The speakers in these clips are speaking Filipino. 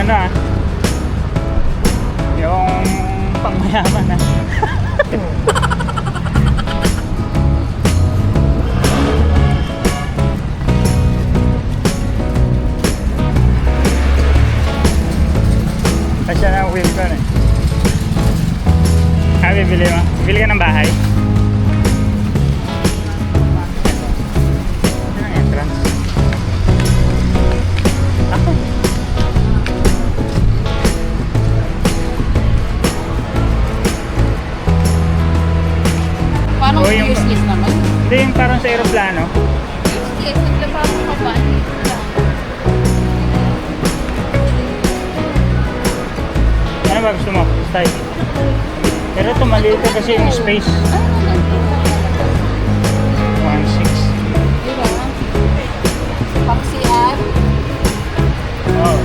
ano yung pangmayaman na. Kasya na ang wheel ko eh. Bibili mo? Bili ka ng bahay? Ano ang entrance? Ako. Parang Oh, yung- useless naman. Hindi, yung parang sa aeroplano. Useless, naglaba ako kapaan. Ano ba gusto mo? Style. Pero ito maliit na kasi yung space. Ano naman? 1.6. Diba? Pang-CR. Oh.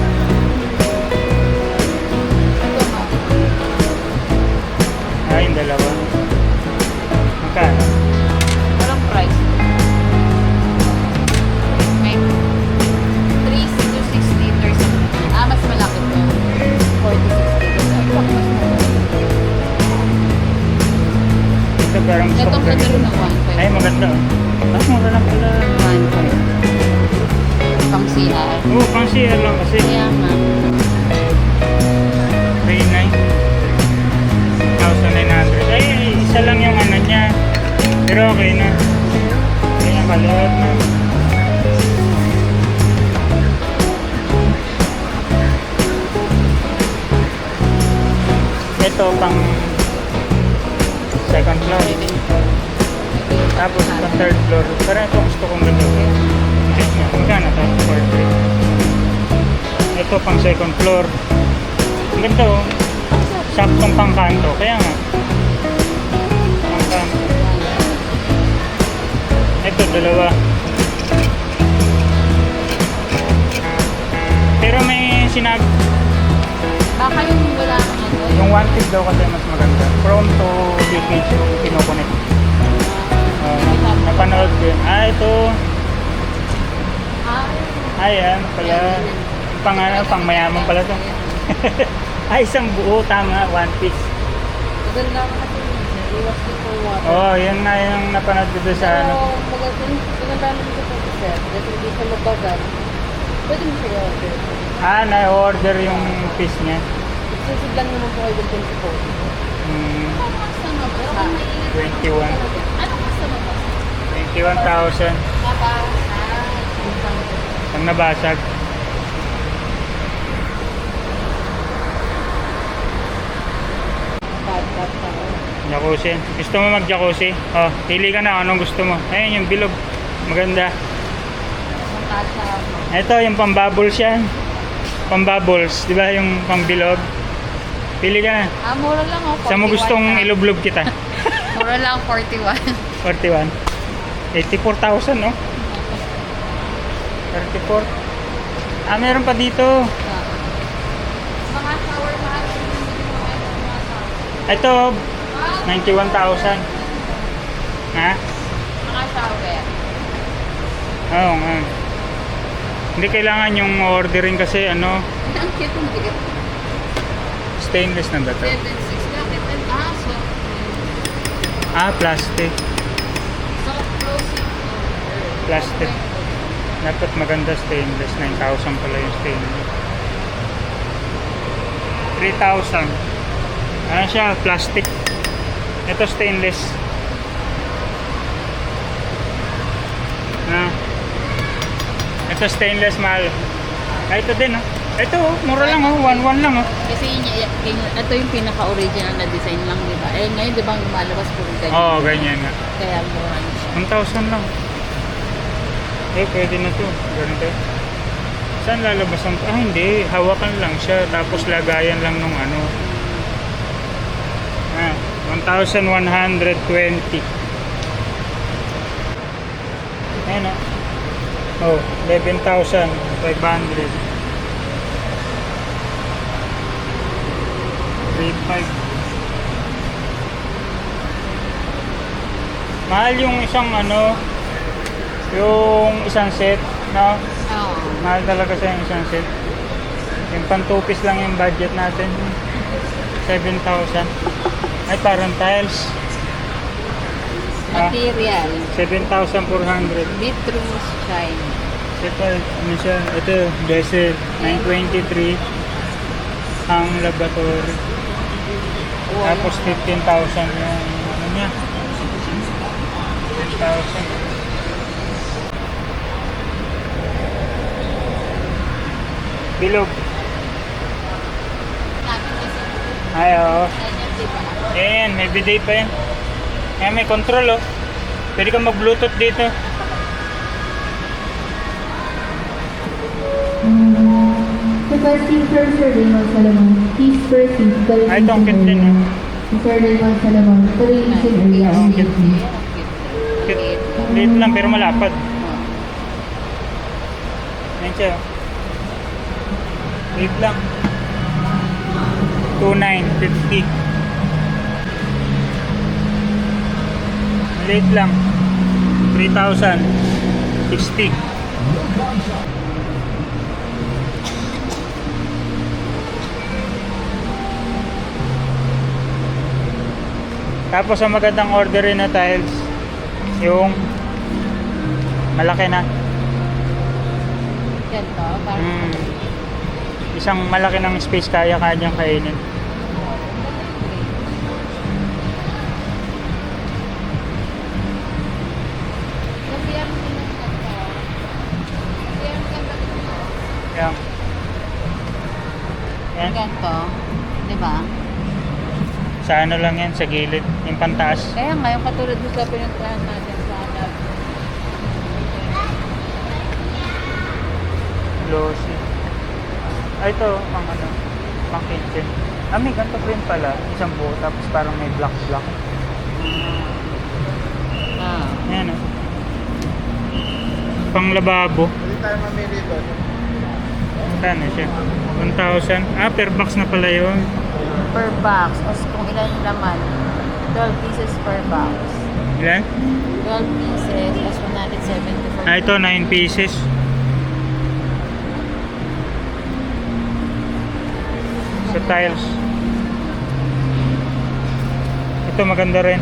Ito ma. Yung dalawa. Magkano? Walang price. May 3 to 6 liters. Mas malaki to. 46 liters. Ay, mas malaki. Ito parang gusto ko Itong ganito. kadalo na 1.5. Ay, maganda. Mas mura lang pala. 1.5. Pang-CR. Oo, pang CR lang kasi. Kaya nga. 1,900. Ay, isa lang yung ano niya. Pero okay na. Hindi na kaluwag na. Ito pang second floor. Tapos pang third floor. Pero ito gusto kong ganito. Magkano ito? 4.3. Ito pang second floor. Ang ganda oh. Saktong pang kanto. Kaya nga. Pang kanto. Ito dalawa. Pero may sinabi. Baka yung wala kang ano. Yung one tip daw kasi mas maganda. From to DKH yung kinukunik. Napanood ko yun. Ito. Ayan pala. Pang mayaman pala to. Isang buo. Tama. One piece. Maganda ka kasi. Iwas din for water. Oh, yun na yung napanood ko doon sa ano. Pero maganda naman ito po sir. Kasi hindi siya mabagal. Pwede mo siya i-order. Na-order yung piece niya. Exclusive lang naman po kayo ng 24. Hmm, Ano customer? Pero kung may 21. ano customer po? 21,000. Ang nabasag. Jacuzzi. Gusto mo mag-jacuzzi? Oh, pili ka na anong gusto mo. Ayun yung bilog. Maganda. Ito yung pang-bubbles yan. Pang-bubbles. Di ba yung pang-bilog? Pili ka na. Mura lang oh. Saan mo gustong ilublob kita? Mura lang 41. 41. 84,000 no? 34. Meron pa dito. Mga shower mahal. Ito, 91,000. Ha? Mga shower. Oo nga. Hindi kailangan yung ordering kasi ano, Ang cute ng bigat. stainless na ba ito? 7.6. Bakit ang aso? Plastic. Soft closing. Plastic. Dapat maganda stainless. 9,000 pala yung stainless. 3,000. Ano siya? Plastic. Ito stainless. Ito stainless mahal. Ito din oh. Ito oh, mura lang oh. 1,1 lang oh. Kasi ito yung pinaka-original na design lang, di ba? Eh, ngayon, di ba, lumalabas po rin ganyan? Oo, ganyan nga. Kaya mura na siya. 1,000 lang. Pwede na to. Ganito. Saan lalabasan to? Hindi. Hawakan lang siya. Tapos lagayan lang nung ano. 1,120. Ayan oh. 11,500. Mahal yung isang ano, yung isang set, no? Oo. Mahal talaga sa yung isang set. Yung pantupis lang yung budget natin. 7,000. Ay, parang tiles. Material. 7,400. Bitrus shine. Ito, ano siya? Ito, Desert 923. Ang laboratory. Tapos 15,000 yung ano niya. 10,000. Bilog. Ay, oo. Ayan, may bidet pa yan. Ayan, may control, oh. Pwede kang mag-bluetooth dito. Requesting for Sir Raymond Salomon, please proceed to the Ay, itong kit din, area. Sir Raymond Salomon, to the leasing area Oh, only. kit. Liit lang, pero malapad. Ayan siya. Liit lang. 2,950. Liit lang. 3,060. Tapos ang magandang order rin na tiles, yung malaki na. Ganito, parang Isang malaki ng space kaya kanyang kainin. Sabihan mo din ng ganito. Sabihan mo ganito dito. Yan. Yan. Ganito. Diba? Sa ano lang yan, sa gilid. Yung pantaas. Kaya nga, yung katulad mo sa pinuntahan natin sa hanap. Glossy. Ay, ito, ang ano, pang kitchen. Ah, may ganito rin pala. Isang buo, tapos parang may black. Ah. Ayan, oh. Pang lababo. Hindi tayo mamili doon. Kano siya? 1,000. Ah, per box na pala yun. Per box. O kung ilan yung laman. 12 pieces per box. Ilan? 12 pieces plus 174. Ah, ito, 9 pieces. Sa tiles. Ito maganda rin.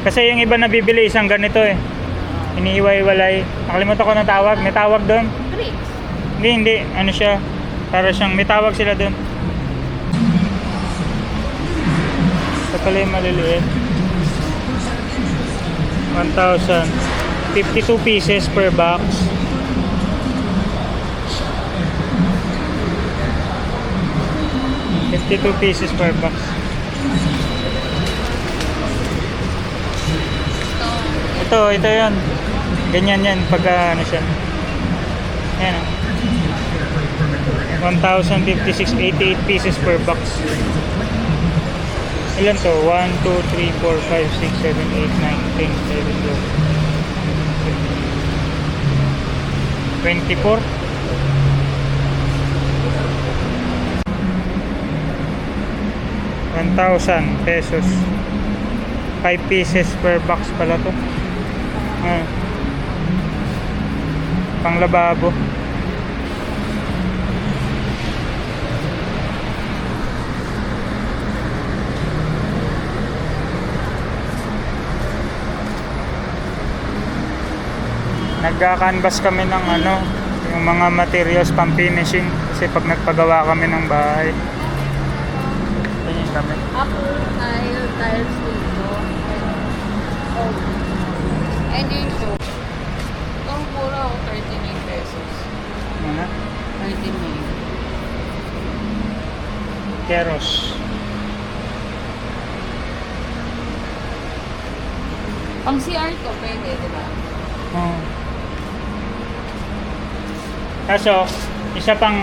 Kasi yung iba nabibili isang ganito eh. Iniiwa-iwalay. Nakalimutan ko ng tawag. May tawag doon. Bricks. Hindi. Ano siya? Para siyang may tawag sila doon. Ito pala yung maliliit. 1,000. 52 pieces per box. $52 per box. Ito yun. Ganyan yan pagka ano siya. Ayan. 1,056, 88 pieces per box. Ilan to? 1, 2, 3, 4, 5, 6, 7, 8, 9, 10, 11, 12. 24. 1,000 pesos. 5 pieces per box pala to. Pang lababo. Nagka-canvas kami ng ano, yung mga materials pang finishing kasi pag nagpagawa kami ng bahay. Ganyan kami. Apple tiles dito. Oh. And yung show. Ang mura ako 39 pesos. Ano? 39. Keros. Pang CR to, pwede, di ba? Oh. Kaso, isa pang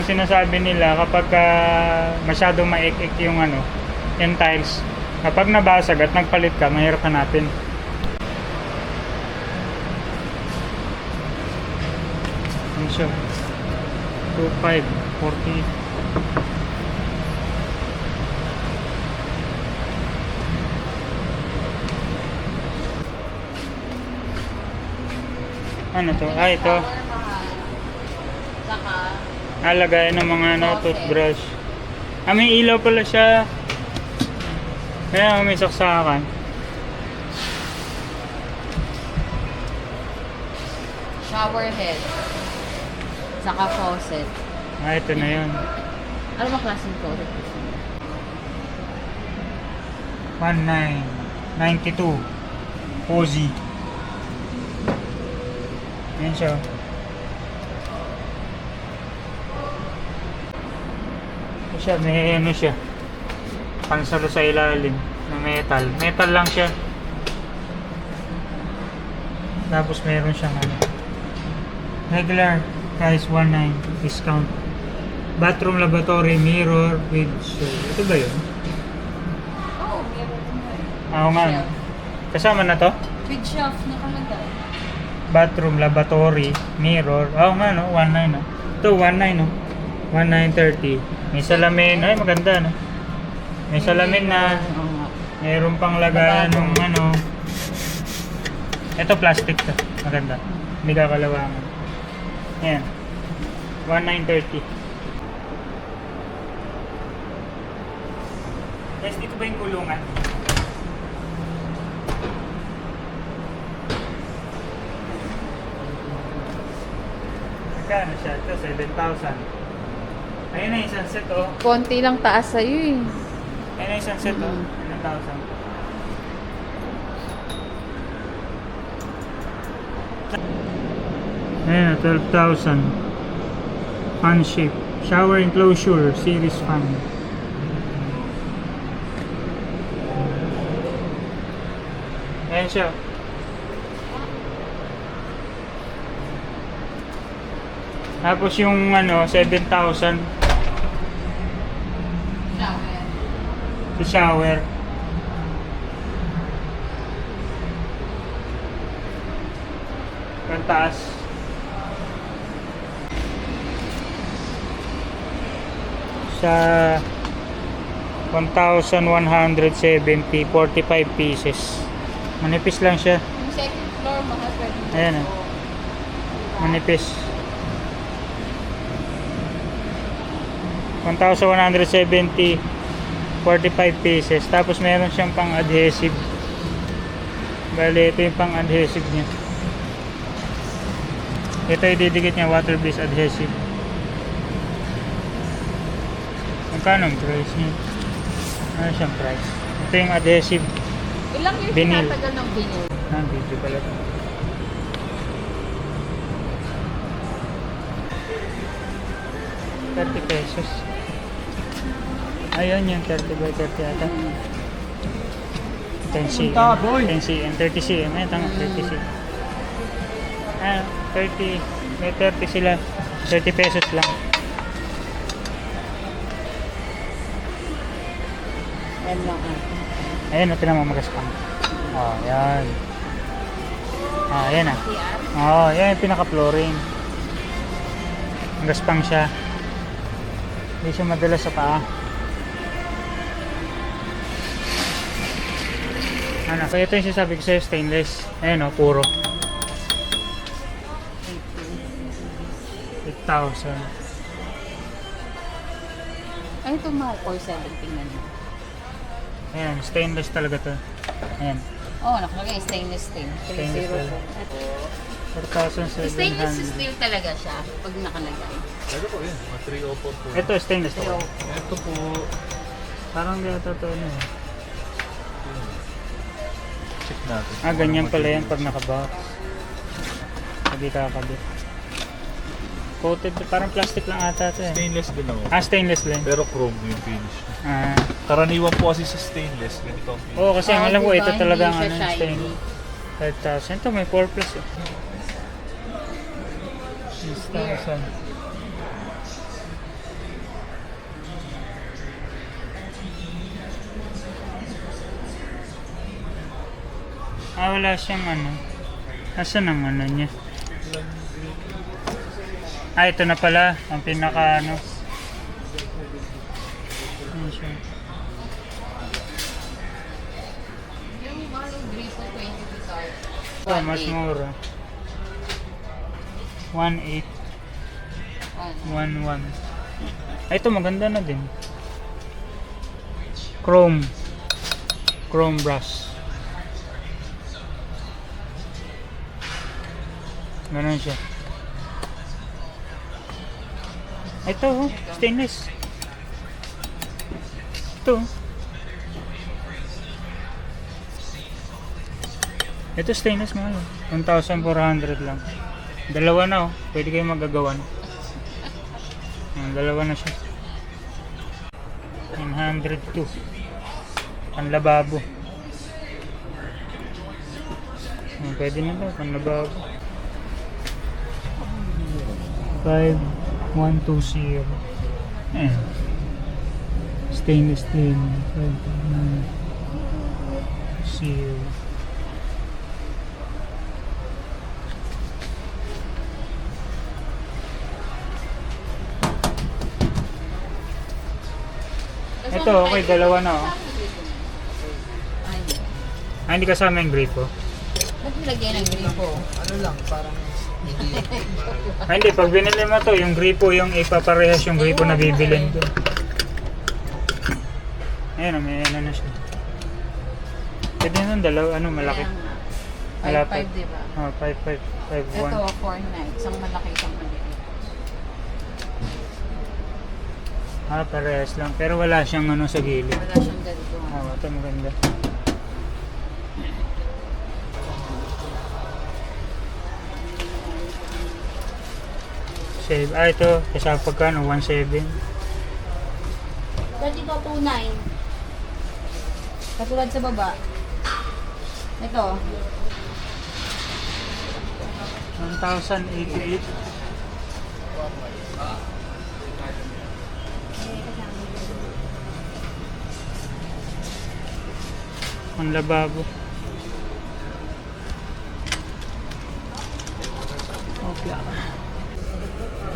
sinasabi nila kapag masyadong maik-ik yung ano, yung tiles, kapag nabasag at nagpalit ka, mahirap hanapin. Ano siya? 2,540. Ano to? Ah, ito. Mahal. Saka, Lagayan ng mga ano, Okay. toothbrush. May ilaw pala siya. Kaya may saksakan. Shower head. Saka faucet. Ito na yun. Ano ba klaseng faucet? 1992. Cozy. Yan siya. Siya, may ano siya. Pansalo sa ilalim na metal. Metal lang siya. Tapos meron siyang ano. Regular price 19 discount. Bathroom lavatory mirror with shower. Ito ba yun? Oo, meron. Oo nga. Shelf. Kasama na to? With shelf nakalagay. Bathroom lavatory mirror. Oo nga no, 19 no. Ito 19 no. 1930. May salamin. Ay maganda no. May salamin na. Oo nga. Meron pang lagayan ng ano. Ito plastic to. Maganda. Hindi kakalawangan. Ayan. 1930. Guys, dito ba yung kulungan? Magkano siya? Ito, 7,000. Ayun na yung sunset oh. Konti lang taas sa'yo eh. Ayun na yung sunset oh. Mhm. 7,000. Ayan na, 12,000. Fan shape. Shower enclosure, series fan. Ayan siya. Tapos yung ano, 7,000 Shower. sa shower. Ang taas. Sa 1,170, 45 pieces. Manipis lang siya. Yung second floor, mga pwede. Ayan, ah. Manipis. 1,170, 45 pieces. Tapos meron siyang pang adhesive. Bale, ito yung pang adhesive niya. Ito ididikit niya, water based adhesive. Magkano ang price niya? Ano siyang price? Ito yung adhesive. Ilang years Vinyl. tinatagal ng vinyl? Video pala ito. ₱30. Ayun yung 30 by 30 ata. 10 cm. 10 cm. 30 cm. Ito nga, 30 cm. 30. May 30 sila. ₱30 lang. Yan lang ah. Ayun, ito naman magaspang. Oh, yan. Yan ah. CR? Oo, yan yung pinaka-flooring. Magaspang siya. Hindi siya madala sa paa. Ano, so ito yung sinasabi ko sa'yo, stainless. Ayun o, puro. 8,000. Ay, ito mga 470 tingnan mo. Ayan, stainless talaga to. Ayan, Oo, nakalagay stainless steel. Stainless 304. steel. Stainless 4,700. steel talaga siya pag nakalagay. Ito po yun, mga 304 po. Ito, stainless to. Ito po, Parang di ata to ano. check natin. Ganyan pala yan pag nakabox. Hindi kakabit. Coated, parang plastic lang ata to eh. Stainless din ako. Stainless lang. Pero chrome yung finish. Ah. Karaniwan po kasi sa stainless, ganito ang finish. Oo, kasi ang alam ko, ito Diba? talaga ang Hindi ano, siya shiny. stainless. 5,000. Ito may 4 plus eh. 6,000. Wala siyang ano. Asan ang ano niya? Ito na pala. Ang pinaka ano. Ayan siya. Yung ano, Grippo 22 stars. Mas mura. 1,800. Ano? 1.1. Ay, ito maganda na din. Chrome brass. Ganun siya. Ito, oh, stainless. Ito. Ito stainless mahal. 1,400 lang. Dalawa na, oh. Pwede kayo magagawan. Dalawa na siya. 902. Panlababo. Pwede na daw, panlababo. 5120. Stainless steel. 5120. Ito, okay, dalawa na, oh. Ah, hindi kasama yung gripo. Ba't nilagyan ng gripo? Ah, hindi, pag binili mo to, yung gripo, yung ipaparehas yung gripo na bibilin doon. Ayan, may ano na siya. Pwede nun, dalawa, ano, malaki. Malapit. 5.5, diba? Oh, 5.5, 5.1. Ito, 4.9. Isang malaki, isang maliit. Ah, parehas lang. Pero wala siyang ano sa gilid. Wala siyang ganito. Ah, ito maganda. Save. Ah, ito. Kasama pagkano? 1.7. Dati ito, 2.9. Katulad sa baba. Ito. 1,088. Ang lababo. Okay.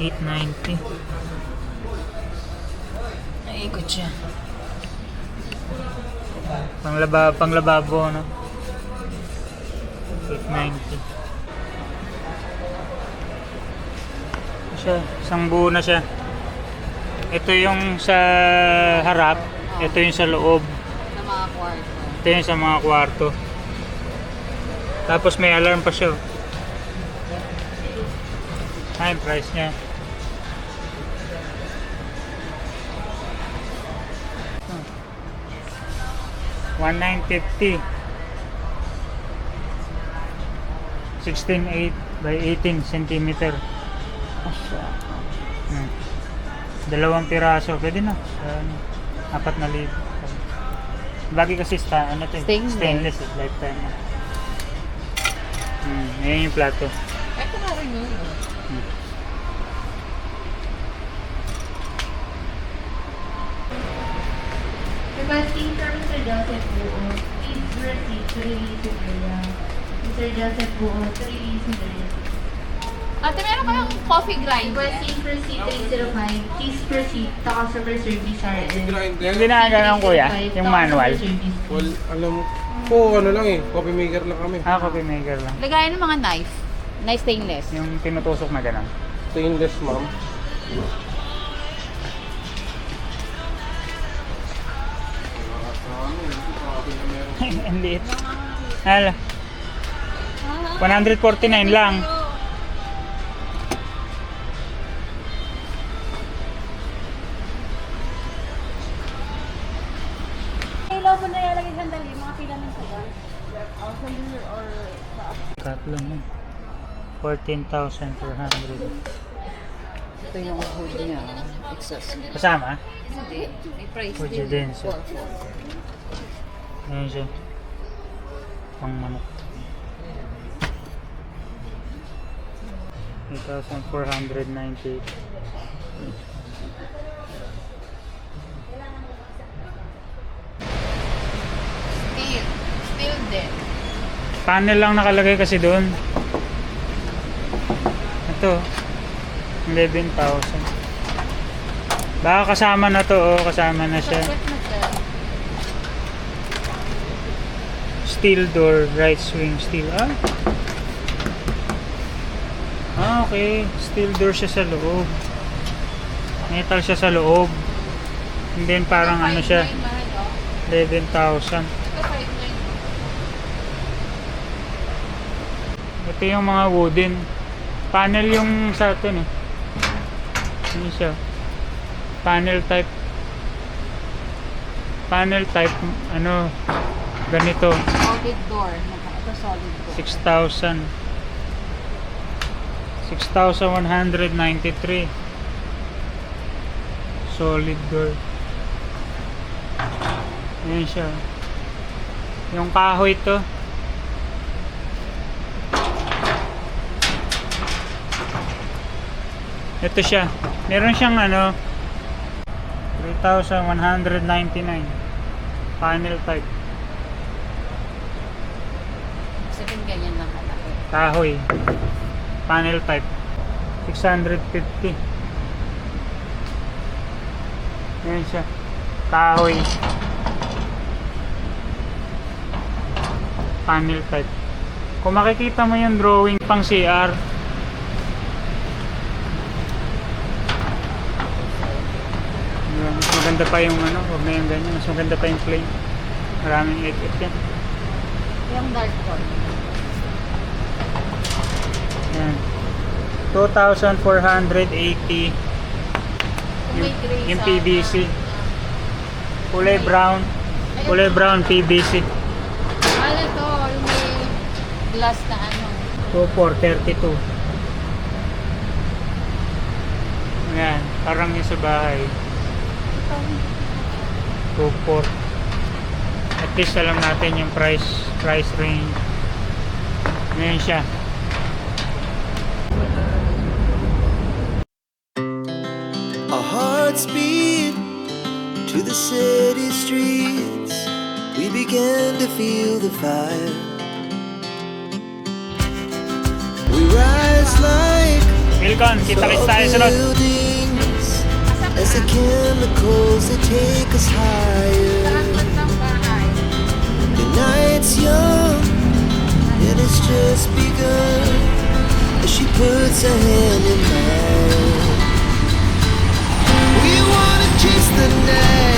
890. Naikot siya. Panglababo, no? 890. Siya, isang buo na siya. Ito yung sa harap, ito yung sa loob. Sa mga kwarto. Ito yung sa mga kwarto. Tapos may alarm pa siya. Ah, yung price niya. $1,950. 16.8 by 18 centimeter. Dalawang piraso. Pwede na. 4,000. Bagay kasi ano to, Stainless. stainless lifetime. Ayan yung plato. Ito na rin yun. Requesting for Mr. Joseph Buo, please proceed to release his area. Mr. Joseph Buo, to release his area. Ate, meron kayong coffee grinder. Requesting for C305, please proceed to customer service RN. Yung ginagawa ng kuya, yung manual. Well, alam po, ano lang eh, coffee maker lang kami. Ah, coffee maker lang. Lagayan ng mga knife. Knife stainless. Yung tinutusok na gano'n. Stainless, ma'am. Ang liit. Hala. 149 lang. Ilaw mo na yalagay sandali, mga pila ng sagan. Katlo na. 14,400. Ito yung hood niya. Exhaust niya. Kasama? Hindi. May price Hood din. din siya. 4.4. Ayun siya. Pang manok. 8,498. Steel. Steel din. Panel lang nakalagay kasi doon. Ito. 11,000. Baka kasama na to, oh. Kasama na siya. Bakit na siya? Steel door, right swing steel. Ah? Ah, okay. Steel door siya sa loob. Metal siya sa loob. And then parang ano siya, 5.9 mahal, oh. 11,000. Ito 5.9. Ito yung mga wooden. Panel yung sa atin eh. Ano siya? Panel type. Panel type, ano, ganito. Solid door. Ito solid door. 6,000. 6,193. Solid door. Ayan siya. Yung kahoy to. Ito siya. Meron siyang ano 3,199. Panel type. Sabihin ganyan lang kalaki. Kahoy. Panel type. 650. Ayan siya. Kahoy. Panel type. Kung makikita mo yung drawing pang CR, yun, mas maganda pa yung ano, huwag na yung ganyan, mas maganda pa yung plain. Maraming edit yan. Yung dark door. Yan. 2,480 Kung may gray yung sana. PVC. Kulay brown. Kulay brown PVC. Ano to? Yung may glass na ano. 2,432. Ayan, parang yung sa bahay. 2,4. At least alam natin yung price range. Ngayon siya. Our hearts beat to the city streets. We began to feel the fire. We rise like Milcon, kita-kits tayo sunod. buildings as the chemicals they take us higher. Tahan ng bahay. The night's young and it's just begun as she puts her hand in mine. We wanna chase the night.